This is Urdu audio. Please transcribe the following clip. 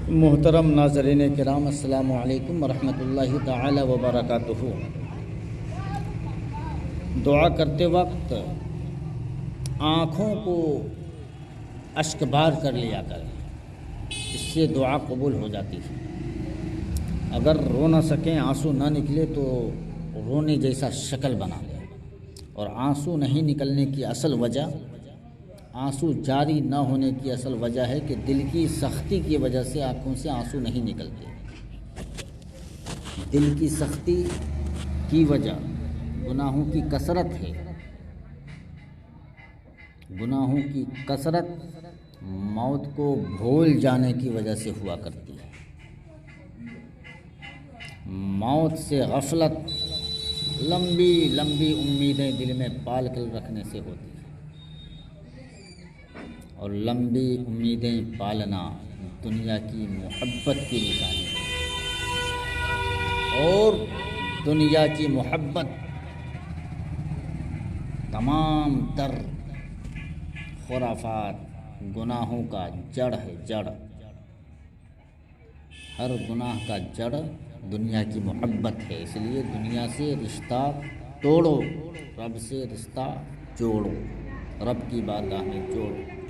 محترم ناظرین کرام، السلام علیکم ورحمۃ اللہ تعالی وبرکاتہ۔ دعا کرتے وقت آنکھوں کو اشک بار کر لیا کریں، اس سے دعا قبول ہو جاتی ہے۔ اگر رو نہ سکیں، آنسو نہ نکلے تو رونے جیسا شکل بنا لیں۔ اور آنسو نہیں نکلنے کی اصل وجہ، آنسو جاری نہ ہونے کی اصل وجہ ہے کہ دل کی سختی کی وجہ سے آنکھوں سے آنسو نہیں نکلتے۔ دل کی سختی کی وجہ گناہوں کی کثرت ہے۔ گناہوں کی کثرت موت کو بھول جانے کی وجہ سے ہوا کرتی ہے۔ موت سے غفلت لمبی لمبی امیدیں دل میں پال کر رکھنے سے ہوتی ہیں، اور لمبی امیدیں پالنا دنیا کی محبت کی نشانی ہے۔ اور دنیا کی محبت تمام تر خرافات، گناہوں کا جڑ ہے، جڑ۔ ہر گناہ کا جڑ دنیا کی محبت ہے۔ اس لیے دنیا سے رشتہ توڑو، رب سے رشتہ جوڑو، رب کی بارگاہ میں جوڑو۔